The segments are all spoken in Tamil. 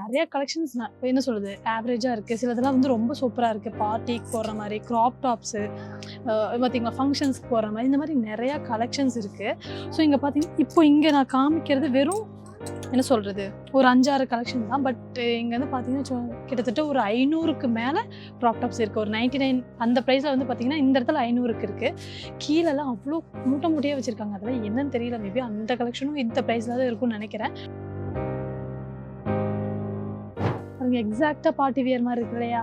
நிறைய கலெக்ஷன்ஸ் என்ன சொல்கிறது ஆவரேஜாக இருக்குது. சிலதெல்லாம் வந்து ரொம்ப சூப்பராக இருக்குது. பார்ட்டிக்கு போடுற மாதிரி க்ராப் டாப்ஸு பார்த்திங்களா, ஃபங்க்ஷன்ஸ்க்கு போடுற மாதிரி இந்த மாதிரி நிறையா கலெக்ஷன்ஸ் இருக்குது. ஸோ இங்கே பார்த்தீங்கன்னா இப்போ இங்கே நான் காமிக்கிறது வெறும் என்ன சொல்கிறது ஒரு 5-6 கலெக்ஷன் தான். பட் இங்கே வந்து பார்த்தீங்கன்னா கிட்டத்தட்ட ஒரு 500க்கு மேலே க்ராப் டாப்ஸ் இருக்குது. ஒரு 99 அந்த ப்ரைஸில் வந்து பார்த்தீங்கன்னா இந்த இடத்துல 500க்கு இருக்குது. கீழெல்லாம் அவ்வளோ மூட்டை மூட்டையாக வச்சுருக்காங்க. அதெல்லாம் என்னன்னு தெரியல. மேபி அந்த கலெக்ஷனும் இந்த ப்ரைஸில் தான் இருக்கும்னு நினைக்கிறேன். அதுங்க எக்ஸாக்டாக பார்ட்டி வியர் மாதிரி இருக்கு இல்லையா?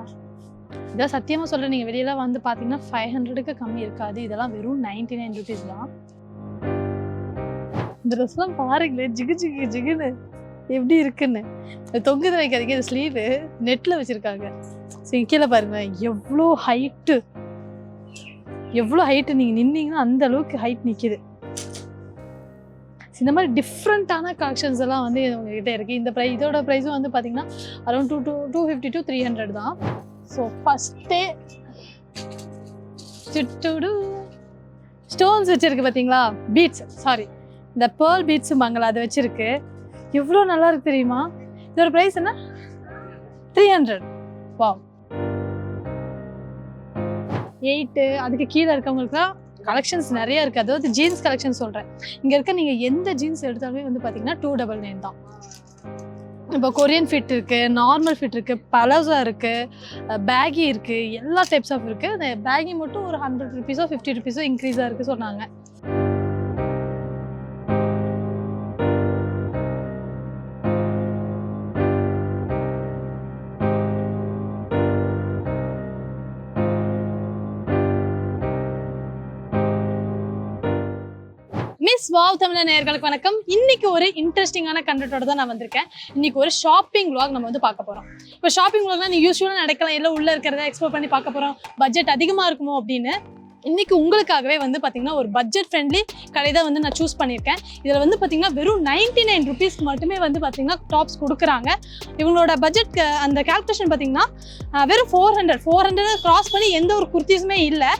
இதான் சத்தியமாக சொல்கிறேன், நீங்கள் வெளியெல்லாம் வந்து பார்த்தீங்கன்னா 500க்கு கம்மி இருக்காது. இதெல்லாம் வெறும் 99 ருபீஸ் தான். இந்த ட்ரெஸ்லாம் பாருங்களேன், ஜிகு ஜிகு ஜிகுன்னு எப்படி இருக்குன்னு. தொங்குது வைக்காதீங்க, இது ஸ்லீவு நெட்டில் வச்சுருக்காங்க. சரி கீழே பாருங்க எவ்வளோ ஹைட்டு, நீங்கள் நின்னீங்கன்னா அந்த அளவுக்கு ஹைட் நிற்கிது. இந்த மாதிரி டிஃப்ரெண்ட்டான கலெக்ஷன்ஸ் எல்லாம் வந்து உங்ககிட்ட இருக்குது. இந்த இதோட ப்ரைஸும் வந்து பார்த்தீங்கன்னா அரௌண்ட் 250 to 300 தான். ஸோ ஃபஸ்ட்டே ஸ்டோன்ஸ் வச்சுருக்கு பார்த்தீங்களா, பீட்ஸ், சாரி இந்த பேர்ல் பீட்ஸும்பாங்களா, அது வச்சுருக்கு. எவ்வளோ நல்லா இருக்கு தெரியுமா? இதோட ப்ரைஸ் என்ன? 300. வாவ். 8 அதுக்கு கீழே இருக்கவங்களுக்குலாம் கலெக்ஷன்ஸ் நிறைய இருக்குது. அதாவது ஜீன்ஸ் கலெக்ஷன் சொல்கிறேன். இங்கே இருக்க நீங்கள் எந்த ஜீன்ஸ் எடுத்தாலுமே வந்து பார்த்தீங்கன்னா 299 தான். இப்போ கொரியன் ஃபிட் இருக்குது, நார்மல் ஃபிட் இருக்குது, பலாசா இருக்குது, பேகி இருக்குது, எல்லா டைப்ஸ் ஆஃப் இருக்குது. அந்த பேகி மட்டும் ஒரு 100 ருபீஸோ 50 ருபீஸோ இன்க்ரீஸாக இருக்குது சொன்னாங்க. மிஸ் வாவ் தமிழ் நேயர்களுக்கு வணக்கம். இன்னைக்கு ஒரு இன்ட்ரெஸ்டிங்கான கண்டென்ட்டோட தான் நான் வந்திருக்கேன். இன்னைக்கு ஒரு ஷாப்பிங் விளாக் நம்ம வந்து பார்க்க போறோம். இப்போ ஷாப்பிங் விளாக்னா நீ யூஸ்வலாக நடக்கலாம், எல்லாம் உள்ள இருக்கிறத எக்ஸ்ப்ளோர் பண்ணி பார்க்க போறோம். பட்ஜெட் அதிகமாக இருக்குமோ அப்படின்னு இன்னைக்கு உங்களுக்காகவே வந்து பார்த்தீங்கன்னா ஒரு பட்ஜெட் ஃப்ரெண்ட்லி கடை தான் வந்து நான் சூஸ் பண்ணியிருக்கேன். இதில் வந்து பார்த்தீங்கன்னா வெறும் 99 ருபீஸ்க்கு மட்டுமே வந்து பார்த்தீங்கன்னா டாப்ஸ் கொடுக்குறாங்க. இவங்களோட பட்ஜெட் அந்த கால்குலேஷன் பார்த்தீங்கன்னா வெறும் 400 கிராஸ் பண்ணி எந்த ஒரு குர்த்திஸுமே இல்லை.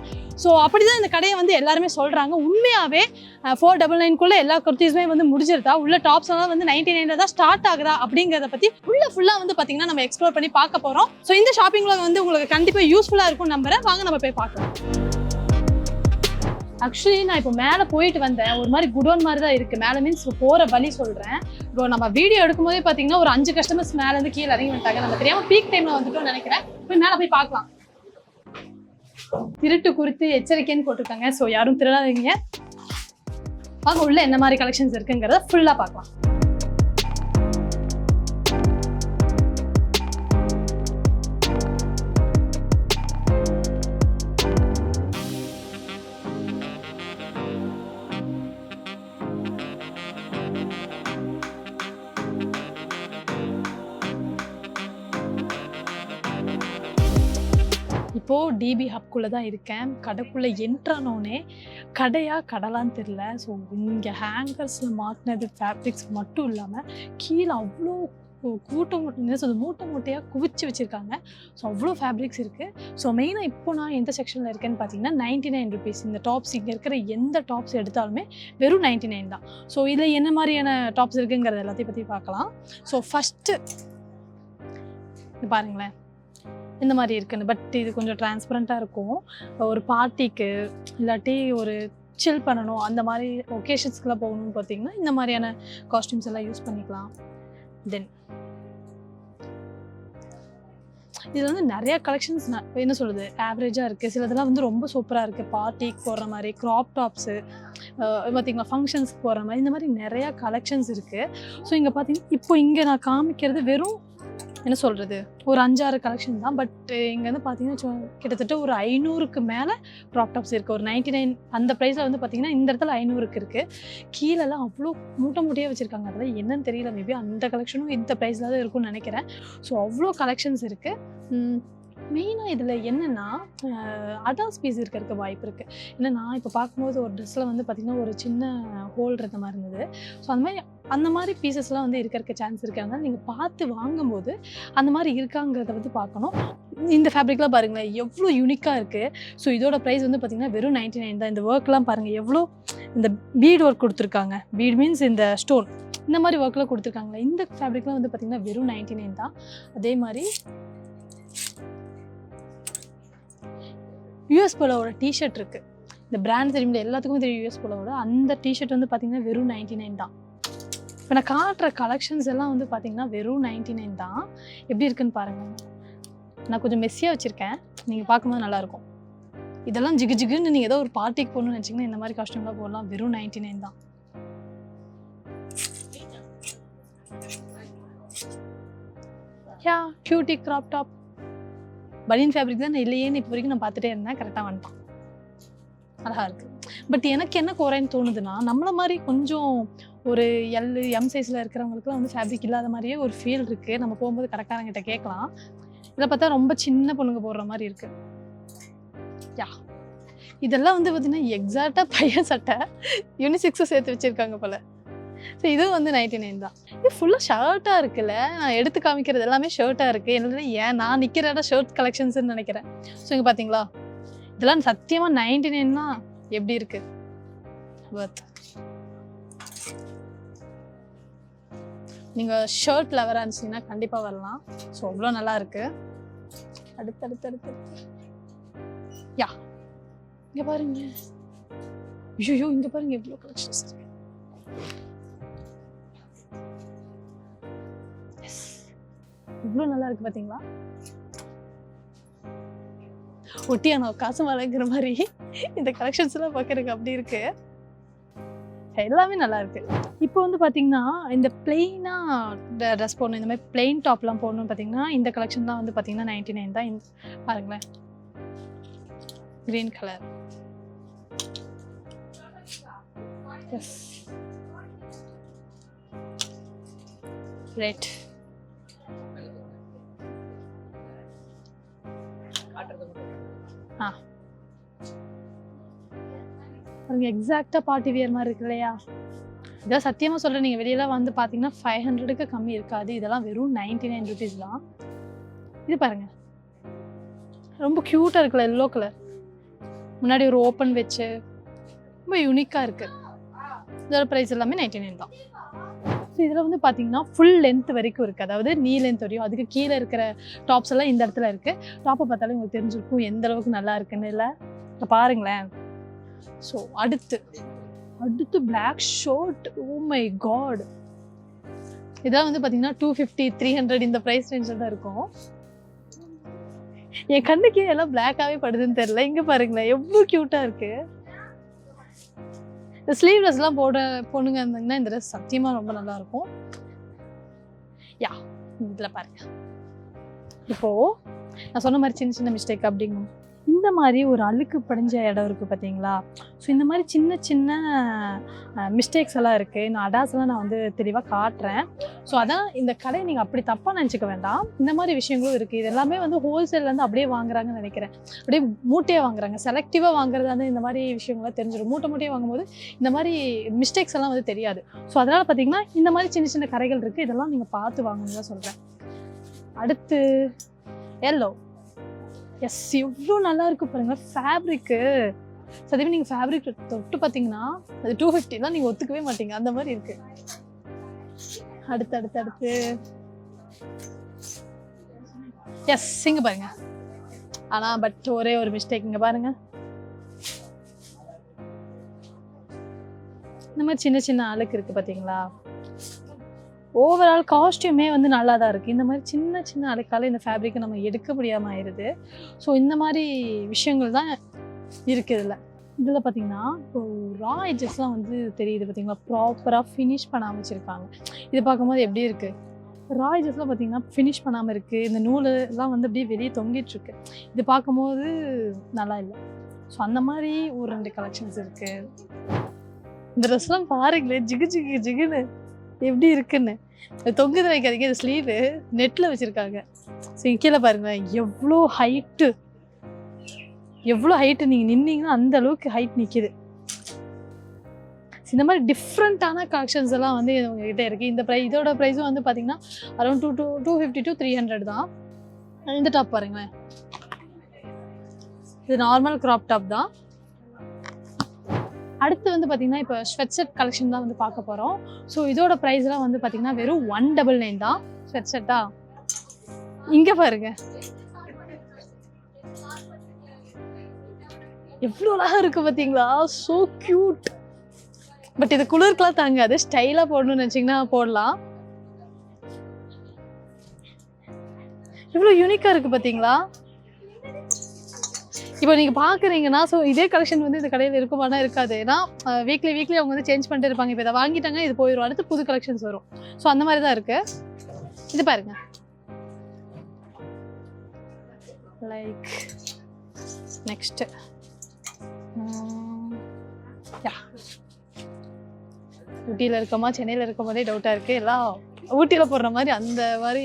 ஸோ அப்படி தான் இந்த கடையை வந்து எல்லாருமே சொல்கிறாங்க. உண்மையாகவே 499க்குள்ளே எல்லா குர்த்திஸுமே வந்து முடிஞ்சிருதா, உள்ள டாப்ஸ் எல்லாம் வந்து 99 தான் ஸ்டார்ட் ஆகுதா அப்படிங்கிறத பற்றி ஃபுல்லாக வந்து பார்த்தீங்கன்னா நம்ம எக்ஸ்ப்ளோர் பண்ணி பார்க்க போகிறோம். ஸோ இந்த ஷாப்பிங்கில் வந்து உங்களுக்கு கண்டிப்பாக யூஸ்ஃபுல்லாக இருக்கும் நம்புறேன். வாங்க நம்ம போய் பார்க்கலாம். ஆக்சுவலி நான் இப்போ மேலே போயிட்டு வந்தேன். ஒரு மாதிரி குடோன் மாதிரி தான் இருக்குது. மேலே மீன்ஸ் போகிற வழி சொல்கிறேன். இப்போ நம்ம வீடியோ எடுக்கும் போதே பார்த்தீங்கன்னா ஒரு 5 கஸ்டமர்ஸ் மேலேருந்து கீழே இறங்கி வந்துட்டாங்க. நம்ம தெரியாமல் பீக் டைமில் வந்துட்டோம்னு நினைக்கிறேன். போய் மேலே போய் பார்க்கலாம். திருட்டு குறித்து எச்சரிக்கைன்னு போட்டிருக்காங்க. ஸோ யாரும் திருடாதீங்க. வாங்க உள்ள என்ன மாதிரி கலெக்ஷன்ஸ் இருக்குங்கிறத ஃபுல்லாக பார்க்கலாம். இப்போது டிபி ஹப்குள்ளே தான் இருக்கேன். கடைக்குள்ளே என்ட்ரானோடனே கடலான்னு தெரில. ஸோ இங்கே ஹேங்கர்ஸில் மாட்டினது ஃபேப்ரிக்ஸ் மட்டும் இல்லாமல் கீழே அவ்வளோ மூட்டை மூட்டையாக குவிச்சு வச்சுருக்காங்க. ஸோ அவ்வளோ ஃபேப்ரிக்ஸ் இருக்குது. ஸோ மெயினாக இப்போ நான் எந்த செக்ஷனில் இருக்கேன்னு பார்த்தீங்கன்னா 99 ருபீஸ். இந்த டாப்ஸ் இங்கே இருக்கிற எந்த டாப்ஸ் எடுத்தாலுமே வெறும் 99 தான். ஸோ இதில் என்ன மாதிரியான டாப்ஸ் இருக்குங்கிறது எல்லாத்தையும் பற்றி பார்க்கலாம். ஸோ ஃபஸ்ட்டு இது பாருங்களேன் இந்த மாதிரி இருக்குன்னு. பட் இது கொஞ்சம் டிரான்ஸ்பரண்ட்டாக இருக்கும். ஒரு பார்ட்டிக்கு இல்லாட்டி ஒரு சில் பண்ணணும், அந்த மாதிரி ஒகேஷன்ஸ்க்குலாம் போகணும்னு பார்த்தீங்கன்னா இந்த மாதிரியான காஸ்டியூம்ஸ் எல்லாம் யூஸ் பண்ணிக்கலாம். தென் இதில் வந்து நிறையா கலெக்ஷன்ஸ் என்ன சொல்கிறது ஆவரேஜாக இருக்குது. சிலதெல்லாம் வந்து ரொம்ப சூப்பராக இருக்குது. பார்ட்டிக்கு போடுற மாதிரி க்ராப் டாப்ஸு பார்த்திங்களா, ஃபங்க்ஷன்ஸ்க்கு போடுற மாதிரி இந்த மாதிரி நிறையா கலெக்ஷன்ஸ் இருக்குது. ஸோ இங்கே பார்த்தீங்கன்னா இப்போ இங்கே நான் காமிக்கிறது வெறும் என்ன சொல்கிறது ஒரு 5-6 கலெக்ஷன் தான். பட் இங்கே வந்து பார்த்தீங்கன்னா கிட்டத்தட்ட ஒரு 500க்கு மேலே க்ராப் டாப்ஸ் இருக்குது. ஒரு 99 அந்த ப்ரைஸில் வந்து பார்த்தீங்கன்னா இந்த இடத்துல 500க்கு இருக்குது. கீழெல்லாம் அவ்வளோ மூட்டை மூட்டையாக வச்சுருக்காங்க. அதெல்லாம் என்னன்னு தெரியல. மேபி அந்த கலெக்ஷனும் இந்த ப்ரைஸில் தான் இருக்கும்னு நினைக்கிறேன். ஸோ அவ்வளோ கலெக்ஷன்ஸ் இருக்குது. மெயினாக இதில் என்னென்னா அடாஸ் பீஸ் இருக்க வாய்ப்பு இருக்குது. ஏன்னா நான் இப்போ பார்க்கும்போது ஒரு ட்ரெஸ்ஸில் வந்து பார்த்திங்கன்னா ஒரு சின்ன ஹோல் இருந்த மாதிரி இருந்தது. ஸோ அந்த மாதிரி பீசஸ்லாம் வந்து இருக்க சான்ஸ் இருக்குது. அதனால் நீங்கள் பார்த்து வாங்கும்போது அந்த மாதிரி இருக்காங்கிறத வந்து பார்க்கணும். இந்த ஃபேப்ரிக்லாம் பாருங்களேன் எவ்வளோ யூனிக்காக இருக்குது. ஸோ இதோட ப்ரைஸ் வந்து பார்த்திங்கன்னா வெறும் 99 தான். இந்த ஒர்க்லாம் பாருங்கள் எவ்வளோ இந்த பீட் ஒர்க் கொடுத்துருக்காங்க. பீட் மீன்ஸ் இந்த ஸ்டோன் இந்த மாதிரி ஒர்க்கில் கொடுத்துருக்காங்களே. இந்த ஃபேப்ரிக்லாம் வந்து பார்த்தீங்கன்னா வெறும் 99 தான். அதே மாதிரி யூஎஸ் போலோட டிஷர்ட் இருக்குது. இந்த பிராண்ட் தெரியுமில்ல, எல்லாத்துக்குமே தெரியும் யூஎஸ் போலோட. அந்த டிஷர்ட் வந்து பார்த்தீங்கன்னா வெறும் 99 தான். இப்போ நான் காட்டுற கலெக்ஷன்ஸ் எல்லாம் வந்து பார்த்தீங்கன்னா வெறும் 99 தான். எப்படி இருக்குன்னு பாருங்கள். நான் கொஞ்சம் மெஸ்ஸியாக வச்சுருக்கேன், நீங்கள் பார்க்கும்போது நல்லாயிருக்கும். இதெல்லாம் ஜிகு ஜிகுன்னு நீங்கள் ஏதோ ஒரு பார்ட்டிக்கு போகணும்னு நினச்சிங்கன்னா இந்த மாதிரி காஸ்டியூம்லாம் போடலாம். வெறும் 99 தான். யா கியூட்டி கிராப் டாப் பனியன் ஃபேப்ரிக் தான் இல்லையேன்னு இப்போ வரைக்கும் நான் பார்த்துட்டே இருந்தேன். கரெக்டாக வந்துட்டான், அழகாக இருக்குது. பட் எனக்கு என்ன குறைன்னு தோணுதுன்னா, நம்மளை மாதிரி கொஞ்சம் ஒரு எம் சைஸில் இருக்கிறவங்களுக்குலாம் வந்து ஃபேப்ரிக் இல்லாத மாதிரியே ஒரு ஃபீல் இருக்குது. நம்ம போகும்போது கடைக்காரங்கிட்ட கேட்கலாம். இதில் பார்த்தா ரொம்ப சின்ன பொண்ணுங்க போடுற மாதிரி இருக்குது. யா இதெல்லாம் வந்து பார்த்தீங்கன்னா எக்ஸாக்டாக பையன் சட்டை யூனிசெக்ஸும் சேர்த்து வச்சுருக்காங்க போல். ஸோ இதுவும் வந்து 99 தான். இது ஃபுல்லாக ஷர்ட்டாக இருக்குல்ல, நான் எடுத்து காமிக்கிறது எல்லாமே ஷர்ட்டாக இருக்குது. என்னது ஏன் நான் நிற்கிற இடம் ஷர்ட் கலெக்ஷன்ஸ்ன்னு நினைக்கிறேன். ஸோ இங்கே பார்த்தீங்களா, இதெல்லாம் சத்தியமாக 99 எப்படி இருக்குது வர்த். நீங்கள் ஷர்ட் லவராக இருந்துச்சிங்கன்னா கண்டிப்பாக வரலாம். ஸோ அவ்வளோ நல்லா இருக்குது. அடுத்து யா இங்கே பாருங்க. ஐயோ இங்கே பாருங்க எவ்வளோ கலெக்ஷன்ஸ் இருக்கு. இவ்வளோ நல்லா இருக்கு பார்த்தீங்களா. ஒட்டியானோ காசு மலைங்கிற மாதிரி இந்த கலெக்ஷன்ஸ் எல்லாம் பார்க்கறதுக்கு அப்படி இருக்கு. எல்லாமே நல்லா இருக்கு. இப்போ வந்து பார்த்தீங்கன்னா இந்த பிளெயினாக ட்ரெஸ் போடணும், இந்த மாதிரி பிளெயின் டாப்லாம் போடணும்னு பார்த்தீங்கன்னா இந்த கலெக்ஷன்லாம் வந்து பார்த்தீங்கன்னா 99 தான். இந்த பாருங்களேன், கிரீன் கலர். Yes red. எக்ஸாக்டா பார்ட்டி வியர் மாதிரி இருக்கு இல்லையா. இதான் சத்தியமா சொல்றேன், நீங்க வெளியில வந்து பாத்தீங்கன்னா 500க்கு கம்மி இருக்காது. இதெல்லாம் வெறும் 99 rupees தான். இது பாருங்க, ரொம்ப கியூட்டா இருக்குல்ல, எல்லோ கலர். முன்னாடி ஒரு ஓப்பன் வச்சு ரொம்ப யூனிக்கா இருக்கு. இதோட ப்ரைஸ் எல்லாமே 99 தான். ஸோ இதில் வந்து பார்த்தீங்கன்னா ஃபுல் லென்த் வரைக்கும் இருக்குது, அதாவது நீ லென்த் வரையும். அதுக்கு கீழே இருக்கிற டாப்ஸ் எல்லாம் இந்த இடத்துல இருக்குது. டாப்பை பார்த்தாலும் உங்களுக்கு தெரிஞ்சிருக்கும் எந்த அளவுக்கு நல்லா இருக்குன்னு. இல்லை இப்போ பாருங்களேன். ஸோ அடுத்து black shirt. Oh my God, இதெல்லாம் வந்து பார்த்தீங்கன்னா 250 300 இந்த ப்ரைஸ் ரேஞ்சில் தான் இருக்கும். என் கண்ணுக்கு எல்லாம் பிளாக்காகவே படுதுன்னு தெரியல. இங்கே பாருங்களேன் எவ்வளோ க்யூட்டாக இருக்குது. இந்த ஸ்லீவ்லெஸ்லாம் பொண்ணுங்க இருந்தீங்கன்னா இந்த ட்ரெஸ் சத்தியமாக ரொம்ப நல்லாயிருக்கும். யா இதில் பாருங்க, இப்போது நான் சொன்ன மாதிரி சின்ன சின்ன மிஸ்டேக் அப்படிங்க. இந்த மாதிரி ஒரு அழுக்கு படிஞ்ச இடம் இருக்குது பார்த்தீங்களா. ஸோ இந்த மாதிரி சின்ன சின்ன மிஸ்டேக்ஸ் எல்லாம் இருக்குது. நான் அடாஸ்லாம் நான் வந்து தெளிவாக காட்டுறேன். ஸோ அதான் இந்த கடையை நீங்கள் அப்படி தப்பாக நினச்சிக்க வேண்டாம். இந்த மாதிரி விஷயங்களும் இருக்குது. இது எல்லாமே வந்து ஹோல்சேல்லேருந்து அப்படியே வாங்குறாங்கன்னு நினைக்கிறேன். அப்படியே மூட்டையாக வாங்குறாங்க. செலக்டிவாக வாங்குறது வந்து இந்த மாதிரி விஷயங்கள்லாம் தெரிஞ்சிடும். மூட்டையாக வாங்கும்போது இந்த மாதிரி மிஸ்டேக்ஸ் எல்லாம் வந்து தெரியாது. ஸோ அதனால் பார்த்தீங்கன்னா இந்த மாதிரி சின்ன சின்ன கடைகள் இருக்குது. இதெல்லாம் நீங்கள் பார்த்து வாங்கணும்னு தான் சொல்கிறேன். அடுத்து எல்லோ. எஸ் எவ்வளோ நல்லா இருக்கு பாருங்க ஃபேப்ரிக்கு. சத்தியமாக நீங்கள் ஃபேப்ரிக் தொட்டு பார்த்தீங்கன்னா அது 250 நீங்கள் ஒத்துக்கவே மாட்டீங்க, அந்த மாதிரி இருக்கு. அடுத்து எஸ் இங்க பாருங்க. ஆனால் பட் ஒரே ஒரு மிஸ்டேக் இங்கே பாருங்க. இந்த மாதிரி சின்ன சின்ன அழுக்கு இருக்கு பார்த்தீங்களா. ஓவரால் காஸ்டியூமே வந்து நல்லா தான் இருக்குது. இந்த மாதிரி சின்ன சின்ன அழுக்கால இந்த ஃபேப்ரிக்கை நம்ம எடுக்க முடியாமல் ஆயிடுது. ஸோ இந்த மாதிரி விஷயங்கள் தான் இருக்குது இதில் பார்த்தீங்கன்னா. இப்போ ரா எட்ஜஸ்லாம் வந்து தெரியுது பார்த்தீங்களா, ப்ராப்பராக ஃபினிஷ் பண்ணாமல் வச்சுருக்காங்க. இது பார்க்கும்போது எப்படி இருக்குது, ரா எட்ஜஸ்லாம் பார்த்தீங்கன்னா ஃபினிஷ் பண்ணாமல் இருக்குது. இந்த நூல் எல்லாம் வந்து அப்படியே வெளியே தொங்கிட்டுருக்கு. இது பார்க்கும்போது நல்லா இல்லை. ஸோ அந்த மாதிரி ஒரு 2 கலெக்ஷன்ஸ் இருக்குது. இந்த ட்ரெஸ்லாம் பாருங்களேன், ஜிகு ஜிகு ஜிகுன்னு எப்படி இருக்குன்னு. தொங்குது வைக்காதீங்க, இது ஸ்லீவு நெட்டில் வச்சுருக்காங்க. ஸோ கீழே பாருங்களேன் எவ்வளோ ஹைட்டு நீங்கள் நின்னீங்கன்னா அந்த அளவுக்கு ஹைட் நிற்கிது. இந்த மாதிரி டிஃப்ரெண்ட்டான கலெக்ஷன்ஸ் எல்லாம் வந்து உங்ககிட்ட இருக்குது. இதோட ப்ரைஸும் வந்து பார்த்தீங்கன்னா அரௌண்ட் 250 to 300 தான். இந்த டாப் பாருங்களேன், இது நார்மல் க்ராப் டாப் தான். அடுத்து வந்து பார்த்தீங்கன்னா இப்போ ஸ்வெட் ஷர்ட் கலெக்ஷன் தான் வந்து பார்க்க போகிறோம். ஸோ இதோட ப்ரைஸ்லாம் வந்து பார்த்தீங்கன்னா வெறும் 199 தான். ஸ்வெட் ஷர்ட்டா இங்கே பாருங்க, எவ்வளோ அழகாக இருக்குது பார்த்தீங்களா, ஸோ க்யூட். பட் இது குளிர்க்கெலாம் தாங்காது, ஸ்டைலாக போடணும்னு நினச்சிங்கன்னா போடலாம். இவ்வளோ யூனிக்காக இருக்குது பார்த்தீங்களா. இப்போ நீங்கள் பார்க்குறீங்கன்னா ஸோ இதே கலெக்ஷன் வந்து இந்த கடையில் இருக்குமானா இருக்காது. ஏன்னா வீக்லி அவங்க வந்து சேஞ்ச் பண்ணிட்டு இருப்பாங்க. இப்போ இதை வாங்கிட்டாங்க, இது போயிடும், அடுத்து புது கலெக்ஷன்ஸ் வரும். ஸோ அந்த மாதிரி தான் இருக்குது. இது பாருங்க, லைக் நெக்ஸ்ட்டு ஊட்டியில் இருக்கோமா சென்னையில் இருக்க மாதிரியே டவுட்டாக இருக்குது. எல்லாம் ஊட்டியில் போடுற மாதிரி அந்த மாதிரி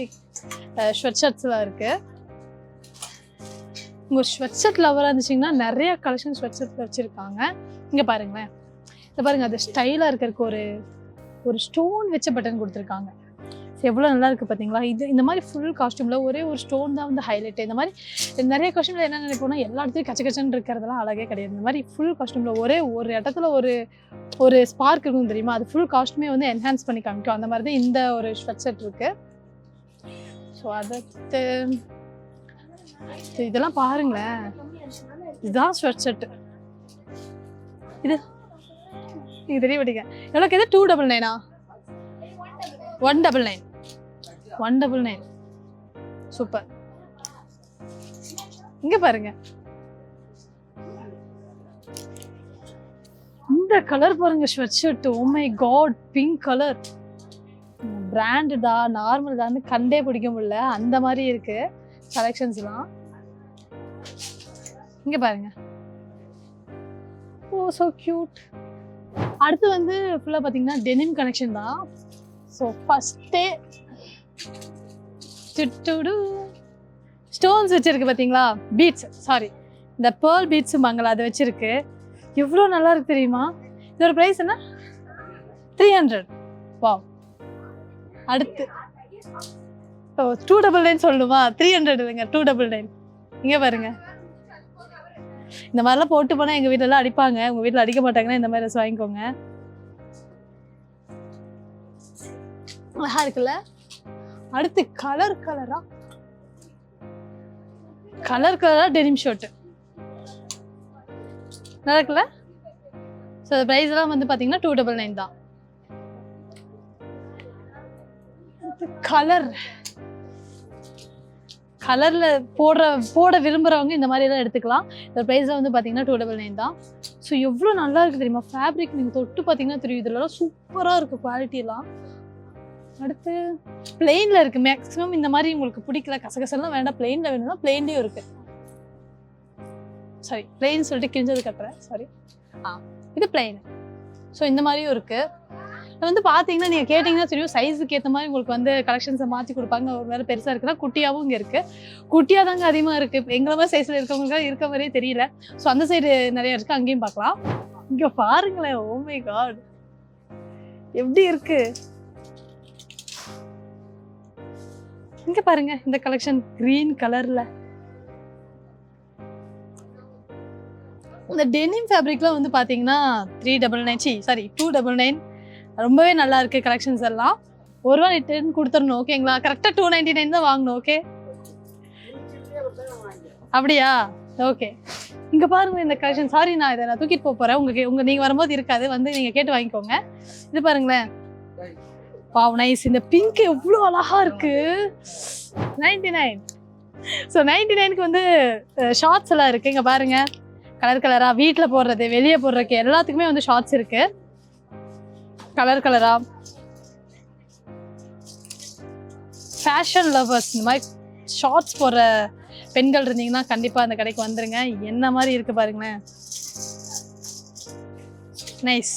ஸ்வெட் ஷர்ட்ஸ்லாம் இருக்குது. உங்கள் ஸ்வெட் ஷர்ட் லவராக இருந்துச்சிங்கன்னா நிறைய கலெக்ஷன் ஸ்வெட் ஷர்ட் வச்சுருக்காங்க. இங்கே பாருங்களேன், இதை பாருங்கள், அது ஸ்டைலாக இருக்கிறதுக்கு ஒரு ஸ்டோன் வச்ச பட்டன் கொடுத்துருக்காங்க. எவ்வளோ நல்லா இருக்குது பார்த்தீங்களா. இந்த மாதிரி ஃபுல் காஸ்ட்யூமில் ஒரே ஒரு ஸ்டோன் தான் வந்து ஹைலைட்டு. இந்த மாதிரி நிறைய காஸ்ட்யூமில் என்ன நினைப்போம்னா எல்லா இடத்துலையும் கச்சன்னு இருக்கிறதெல்லாம் அழகே கிடையாது. இந்த மாதிரி ஃபுல் காஸ்ட்யூமில் ஒரே ஒரு இடத்துல ஒரு ஸ்பார்க் இருக்கும் தெரியுமா, அது ஃபுல் காஸ்ட்யூமே வந்து என்ஹான்ஸ் பண்ணி காமிக்கும். அந்த மாதிரி தான் இந்த ஒரு ஸ்வெட் ஷர்ட் இருக்குது. ஸோ அடுத்து இதெல்லாம் பாருங்களேன், இதுதான் ஸ்வெட் ஷர்ட். இது நீங்கள் தெரிய மாட்டீங்க எவ்வளோக்கு. இது 299 199 199. சூப்பர். இங்க பாருங்க, இந்த கலர் பாருங்க sweatshirt. Oh my god, pink colour. பிராண்டடா நார்மல் தான் கண்டே பிடிக்க முடியல, அந்த மாதிரி இருக்கு கலெக்ஷன்ஸ்லாம். இங்க பாருங்க, ஓ சோ கியூட். அடுத்து வந்து ஃபுல்லா பாத்தீங்கன்னா டெனிம் கலெக்ஷன் தான். ஸோ ஃபஸ்ட்டே ஸ்டோன்ஸ் வச்சிருக்கு பார்த்தீங்களா, பீட்ஸ், சாரி இந்த பேர்ல் பீட்ஸ் மங்களா அது வச்சிருக்கு. எவ்வளோ நல்லா இருக்கு தெரியுமா. இதோட ப்ரைஸ் என்ன, 300. வாவ். அடுத்து 299 சொல்லணுமா, 300 இல்லைங்க, 299. இங்கே பாருங்க, இந்த மாதிரிலாம் போட்டு போனால் எங்கள் வீட்டிலலாம் அடிப்பாங்க. உங்கள் வீட்டில் அடிக்க மாட்டாங்கன்னா இந்த மாதிரி ட்ரெஸ் வாங்கிக்கோங்க. அழகா இருக்குல்ல. அடுத்து கலர் கலரா டெனிம் ஷர்ட் நல்லா இருக்குல்ல. ஸோ ப்ரைஸ் எல்லாம் வந்து பார்த்தீங்கன்னா 299 தான். கலர்ல போட விரும்புறவங்க இந்த மாதிரி எல்லாம் எடுத்துக்கலாம். இந்த ப்ரைஸ்ல வந்து பார்த்தீங்கன்னா 299 தான். ஸோ எவ்வளோ நல்லா இருக்கு தெரியுமா. ஃபேப்ரிக் நீங்கள் தொட்டு பார்த்தீங்கன்னா தெரியும், இதெல்லாம் சூப்பராக இருக்கு குவாலிட்டி எல்லாம். அடுத்து பிளெயின்ல இருக்கு. மேக்ஸிமம் இந்த மாதிரி உங்களுக்கு பிடிக்கல, கசகசெல்லாம் வேண்டாம், பிளெயின்ல வேணும்னா பிளெயின்லயும் இருக்கு. சாரி, பிளெயின் சொல்லிட்டு கிழிஞ்சது கட்டுறேன், சாரி. இது பிளெயின். ஸோ இந்த மாதிரியும் இருக்கு. வந்து பார்த்தீங்கன்னா நீங்கள் கேட்டிங்கன்னா தெரியும், சைஸுக்கு ஏற்ற மாதிரி உங்களுக்கு வந்து கலெக்ஷன்ஸை மாற்றி கொடுப்பாங்க. ஒரு வேலை பெருசாக இருக்குன்னா குட்டியாகவும் இங்கே இருக்குது. குட்டியாக தாங்க அதிகமாக இருக்குது. எங்களை மாதிரி சைஸில் இருக்கவங்களுக்கு இருக்க மாதிரியே தெரியல. ஸோ அந்த சைடு நிறைய இருக்குது, அங்கேயும் பார்க்கலாம். இங்கே பாருங்களேன், ஓ மை காட் எப்படி இருக்கு. இங்கே பாருங்க, இந்த கலெக்ஷன் கிரீன் கலரில். இந்த டெனிம் ஃபேப்ரிக்லாம் வந்து பார்த்தீங்கன்னா 299. ரொம்பவே நல்லா இருக்கு கலெக்ஷன்ஸ் எல்லாம். ஒரு ரூபா ரிட்டர்ன் கொடுத்துடணும், ஓகேங்களா. கரெக்டாக 299 தான் வாங்கணும், ஓகே. அப்படியா, ஓகே. இங்கே பாருங்க இந்த கலெக்ஷன். சாரி, நான் இதை தூக்கிட்டு போகிறேன். நீங்கள் வரும்போது இருக்காது, வந்து நீங்கள் கேட்டு வாங்கிக்கோங்க. இது பாருங்களேன், வாவ் நைஸ். இந்த பிங்க் எவ்வளோ அழகா இருக்கு. 99. ஸோ 99க்கு வந்து ஷார்ட்ஸ் எல்லாம் இருக்கு. இங்கே பாருங்க, கலரா வீட்டில் போடுறது, வெளியே போடுறதுக்கு எல்லாத்துக்குமே வந்து ஷார்ட்ஸ் இருக்கு. கலரா ஃபேஷன் லவர்ஸ், இந்த மாதிரி ஷார்ட்ஸ் போடுற பெண்கள் இருந்தீங்கன்னா கண்டிப்பாக அந்த கடைக்கு வந்துருங்க. என்ன மாதிரி இருக்கு பாருங்களேன், நைஸ்.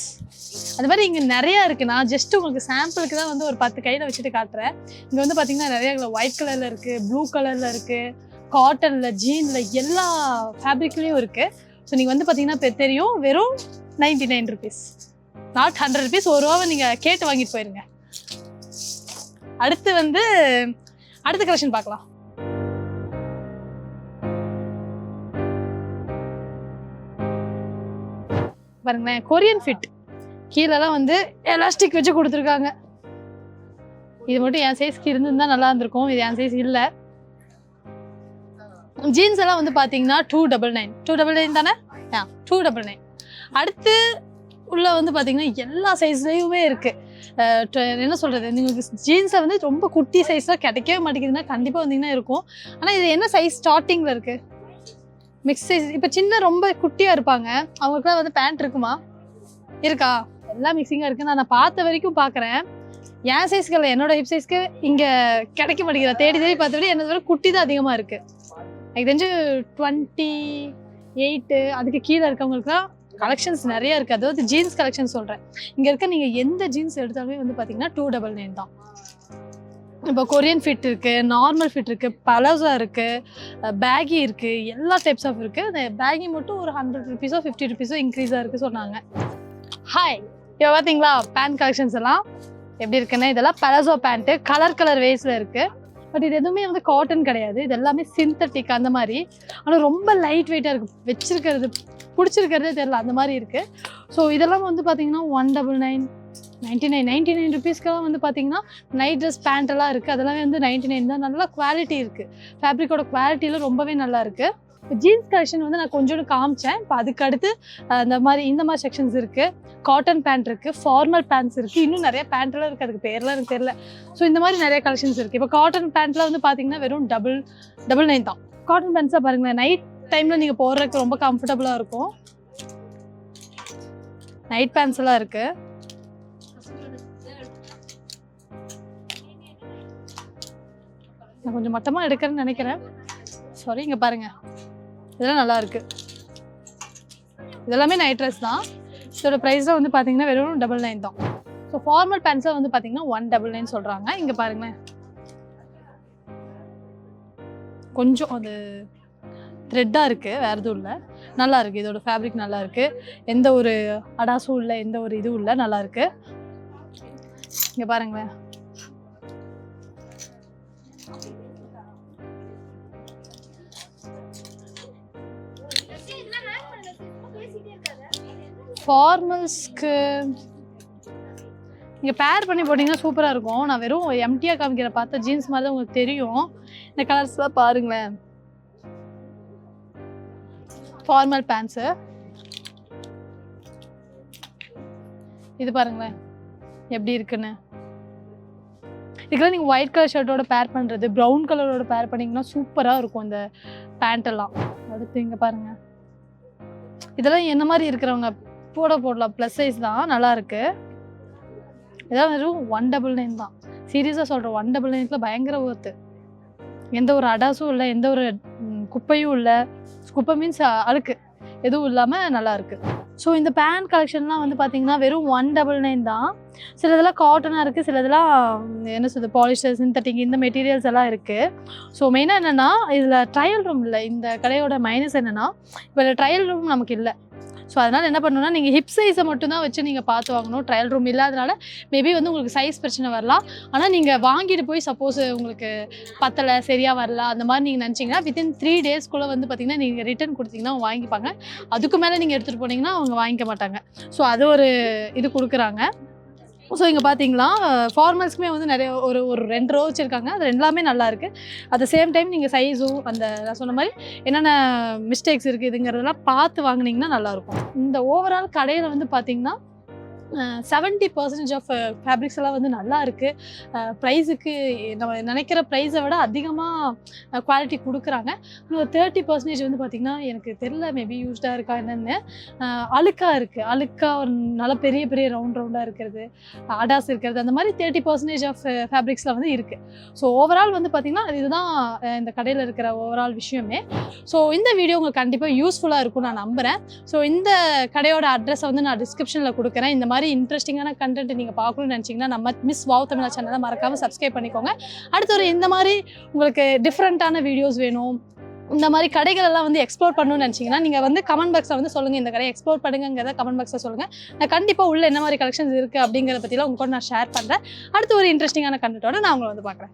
அது மாதிரி இங்கே நிறையா இருக்குது. நான் ஜஸ்ட் உங்களுக்கு சாம்பிளுக்கு தான் வந்து ஒரு 10 கையில் வச்சுட்டு காட்டுறேன். இங்கே வந்து பார்த்தீங்கன்னா நிறைய ஒயிட் கலரில் இருக்குது, ப்ளூ கலரில் இருக்குது, காட்டனில், ஜீனில், எல்லா ஃபேப்ரிக்லேயும் இருக்குது. ஸோ நீங்கள் வந்து பார்த்தீங்கன்னா தெரியும், வெறும் 99 rupees, நாட் 100 rupees. ஒரு ரூபாவை நீங்கள் கேட்டு வாங்கிட்டு போயிருங்க. அடுத்த கலெக்ஷன் பார்க்கலாம். பாருங்களேன், கொரியன் ஃபிட். கீழெல்லாம் வந்து எலாஸ்டிக் வச்சு கொடுத்துருக்காங்க. இது மட்டும் என் சைஸ்க்கு இருந்திருந்தா நல்லா இருந்திருக்கும். இது என் சைஸ் இல்லை. ஜீன்ஸ் எல்லாம் வந்து பார்த்தீங்கன்னா 299. 299 தானே? 299. அடுத்து உள்ள வந்து பார்த்தீங்கன்னா எல்லா சைஸ்லையுமே இருக்குது. என்ன சொல்கிறது, நீங்கள் ஜீன்ஸில் வந்து ரொம்ப குட்டி சைஸ்லாம் கிடைக்கவே மாட்டேங்குதுன்னா கண்டிப்பாக வந்தீங்கன்னா இருக்கும். ஆனால் இது என்ன சைஸ் ஸ்டார்டிங்கில் இருக்குது? Mix size. இப்போ சின்ன ரொம்ப குட்டியாக இருப்பாங்க, அவங்களுக்குலாம் வந்து பேண்ட் இருக்குமா? இருக்கா? எல்லாம் மிக்சிங்காக இருக்குது. நான் பார்த்த வரைக்கும் பார்க்குறேன். என் சைஸ்க்கு இல்லை, என்னோட ஹிப் சைஸ்க்கு இங்கே கிடைக்க மாட்டேங்கிறேன். தேடி தேடி பார்த்தபடி என்னை விட குட்டி தான் அதிகமாக இருக்குது. எனக்கு தெரிஞ்சு 28 அதுக்கு கீழே இருக்கவங்களுக்குலாம் கலெக்ஷன்ஸ் நிறைய இருக்குது. அதாவது ஜீன்ஸ் கலெக்ஷன் சொல்கிறேன். இங்கே இருக்க நீங்கள் எந்த ஜீன்ஸ் எடுத்தாலுமே வந்து பார்த்தீங்கன்னா 299 தான். இப்போ கொரியன் ஃபிட் இருக்குது, நார்மல் ஃபிட் இருக்குது, பலாசா இருக்குது, பேகி இருக்குது, எல்லா டைப்ஸ் ஆஃப் இருக்குது. அந்த பேகி மட்டும் ஒரு 100 ருபீஸோ 50 ருபீஸோ இன்க்ரீஸாக இருக்குது சொன்னாங்க. ஹாய், இப்போ பார்த்தீங்களா பேண்ட் கலெக்ஷன்ஸ் எல்லாம் எப்படி இருக்குன்னு? இதெல்லாம் பலாசோ பேண்ட்டு கலர் வேஸில் இருக்குது. பட் இது எதுவுமே வந்து காட்டன் கிடையாது, இது எல்லாமே சிந்தட்டிக் அந்த மாதிரி. ஆனால் ரொம்ப லைட் வெயிட்டாக இருக்குது. வச்சிருக்கிறது பிடிச்சிருக்கிறதே தெரியல, அந்த மாதிரி இருக்குது. ஸோ இதெல்லாம் வந்து பார்த்தீங்கன்னா 199 ருபீஸ்க்கெல்லாம் வந்து பார்த்தீங்கன்னா நைட் ட்ரெஸ் பேண்ட்டெல்லாம் இருக்குது. அதெல்லாமே வந்து 99 தான். நல்லா குவாலிட்டி இருக்குது. ஃபேப்ரிக்கோட குவாலிட்டியில் ரொம்பவே நல்லா இருக்குது. இப்போ ஜீன்ஸ் கலெக்ஷன் வந்து நான் கொஞ்சோண்டு காமிச்சேன். இப்போ அதுக்கு அடுத்து இந்த மாதிரி செக்ஷன்ஸ் இருக்குது. காட்டன் பேண்ட் இருக்குது, ஃபார்மல் பேண்ட்ஸ் இருக்குது, இன்னும் நிறைய பேண்ட்லாம் இருக்குது. அதுக்கு பேர்லாம் எனக்கு தெரியல. ஸோ இந்த மாதிரி நிறைய கலெக்ஷன்ஸ் இருக்குது. இப்போ காட்டன் பேண்ட்லாம் வந்து பார்த்தீங்கன்னா வெறும் 999 தான். காட்டன் பேண்ட்ஸாக பாருங்களேன், நைட் டைமில் நீங்கள் போடுறதுக்கு ரொம்ப கம்ஃபர்டபுளாக இருக்கும். நைட் பேண்ட்ஸ் எல்லாம் இருக்குது. நான் கொஞ்சம் மட்டமாக எடுக்கிறேன்னு நினைக்கிறேன். சாரி, இங்கே பாருங்கள், இதெல்லாம் நல்லா இருக்குது. இதெல்லாமே நைட் ட்ரெஸ் தான். இதோட ப்ரைஸ்லாம் வந்து பார்த்தீங்கன்னா வெறும் 99 தான். ஸோ ஃபார்மல் பேண்ட்ஸில் வந்து பார்த்தீங்கன்னா 199 சொல்கிறாங்க. இங்கே பாருங்களேன், கொஞ்சம் அது த்ரெட்டாக இருக்குது, வேறு எதுவும் இல்லை. நல்லா இருக்குது. இதோட ஃபேப்ரிக் நல்லா இருக்குது. எந்த ஒரு அடாசும் இல்லை, எந்த ஒரு இதுவும் இல்லை, நல்லா இருக்குது. இங்கே பாருங்களேன், ஃபார்மல்ஸ்க்கு நீங்கள் பேர் பண்ணி போட்டிங்கன்னா சூப்பராக இருக்கும். நான் வெறும் எம்டியாக காமிக்கிற பார்த்தா ஜீன்ஸ் மாதிரி தான் உங்களுக்கு தெரியும். இந்த கலர்ஸ்லாம் பாருங்களேன். ஃபார்மல் பேண்ட்ஸு இது பாருங்களேன் எப்படி இருக்குன்னு. இதுக்கெல்லாம் நீங்கள் ஒயிட் கலர் ஷர்ட்டோட பேர் பண்ணுறது, ப்ரௌன் கலரோட பேர் பண்ணிங்கன்னா சூப்பராக இருக்கும் இந்த பேண்ட்டெல்லாம். அடுத்து இங்கே பாருங்கள், இதெல்லாம் என்ன மாதிரி இருக்கிறவங்க போடலாம். ப்ளஸ் சைஸ் தான், நல்லாயிருக்கு. இதான் வெறும் 199 தான். சீரியஸாக சொல்கிறேன், 199ல பயங்கர ஒர்த்து. எந்த ஒரு அடாசும் இல்லை, எந்த ஒரு குப்பையும் இல்லை. குப்பை மீன்ஸ் அழுக்கு எதுவும் இல்லாமல் நல்லாயிருக்கு. ஸோ இந்த பேண்ட் கலெக்ஷன்லாம் வந்து பார்த்திங்கன்னா வெறும் 199 தான். சில இதெல்லாம் காட்டனாக இருக்குது, சில இதெல்லாம் என்ன சொல்கிறது பாலிஸ்டர், சிந்தட்டிக் இந்த மெட்டீரியல்ஸ் எல்லாம் இருக்குது. ஸோ மெயினாக என்னென்னா இதில் ட்ரையல் ரூம் இல்லை. இந்த கடையோட மைனஸ் என்னென்னா இப்போ இதில் ட்ரையல் ரூம் நமக்கு இல்லை. ஸோ அதனால் என்ன பண்ணணும்னா நீங்கள் ஹிப் சைஸை மட்டும்தான் வச்சு நீங்கள் பார்த்து வாங்கணும். ட்ரையல் ரூம் இல்லாதனால மேபி வந்து உங்களுக்கு சைஸ் பிரச்சனை வரலாம். ஆனால் நீங்கள் வாங்கிட்டு போய் சப்போஸ் உங்களுக்கு பத்தலை, சரியாக வரல, அந்த மாதிரி நீங்கள் நினச்சிங்கன்னா வித்தின் 3 டேஸ்க்குள்ளே வந்து பார்த்திங்கன்னா நீங்கள் ரிட்டன் கொடுத்தீங்கன்னா அவங்க வாங்கிப்பாங்க. அதுக்கு மேலே நீங்கள் எடுத்துகிட்டு போனீங்கன்னா அவங்க வாங்கிக்க மாட்டாங்க. ஸோ அது ஒரு இது கொடுக்குறாங்க. ஸோ இங்கே பார்த்தீங்களா ஃபார்மல்ஸ்க்குமே வந்து நிறைய ஒரு 2 ரோ வச்சுருக்காங்க. அது எல்லாமே நல்லாயிருக்கு. அட் த சேம் டைம் நீங்கள் சைஸும் அந்த நான் சொன்ன மாதிரி என்னென்ன மிஸ்டேக்ஸ் இருக்குது இதுங்கிறதெல்லாம் பார்த்து வாங்கினீங்கன்னா நல்லாயிருக்கும். இந்த ஓவரால் கடையில் வந்து பார்த்திங்கன்னா 70% ஆஃப் ஃபேப்ரிக்ஸ் எல்லாம் வந்து நல்லா இருக்குது. ப்ரைஸுக்கு நம்ம நினைக்கிற ப்ரைஸை விட அதிகமாக குவாலிட்டி கொடுக்குறாங்க. இன்னும் 30% வந்து பார்த்திங்கன்னா எனக்கு தெரில, மேபி யூஸ்டாக இருக்கா என்னென்னு, அழுக்காக இருக்குது. அழுக்காக ஒரு நல்ல பெரிய ரவுண்டாக இருக்கிறது, அடாஸ் இருக்கிறது, அந்த மாதிரி 30% ஆஃப் ஃபேப்ரிக்ஸில் வந்து இருக்குது. ஸோ ஓவரால் வந்து பார்த்திங்கன்னா இதுதான் இந்த கடையில் இருக்கிற ஓவரால் விஷயமே. ஸோ இந்த வீடியோ உங்களுக்கு கண்டிப்பாக யூஸ்ஃபுல்லாக இருக்கும் நான் நம்புகிறேன். ஸோ இந்த கடையோட அட்ரஸை வந்து நான் டிஸ்கிரிப்ஷனில் கொடுக்குறேன். இந்த மாதிரி இன்ட்ரெஸ்டிங்கான கண்டென்ட் நீங்கள் பார்க்கணும்னு நினச்சிங்கன்னா நம்ம மிஸ் வாவ் தமிழா சேனலை மறக்காமல் சப்ஸ்கிரைப் பண்ணிக்கோங்க. அடுத்து ஒரு இந்த மாதிரி உங்களுக்கு டிஃப்ரெண்ட்டான வீடியோஸ் வேணும், இந்த மாதிரி கடைகள் எல்லாம் வந்து எக்ஸ்ப்ளோர் பண்ணணும்னு நினச்சிங்கன்னா நீங்கள் வந்து கமெண்ட் பாக்ஸில் வந்து சொல்லுங்கள், இந்த கடையை எக்ஸ்ப்ளோர் பண்ணுங்கிறத கமெண்ட் பாக்ஸில் சொல்லுங்கள். நான் கண்டிப்பாக உள்ள என்ன மாதிரி கலெக்ஷன்ஸ் இருக்குது அப்படிங்கிறத பற்றிலாம் உங்க கூட நான் ஷேர் பண்ணுறேன். அடுத்து ஒரு இன்ட்ரெஸ்டிங்கான கண்டென்ட்டோட நான் உங்களை வந்து பார்க்குறேன்.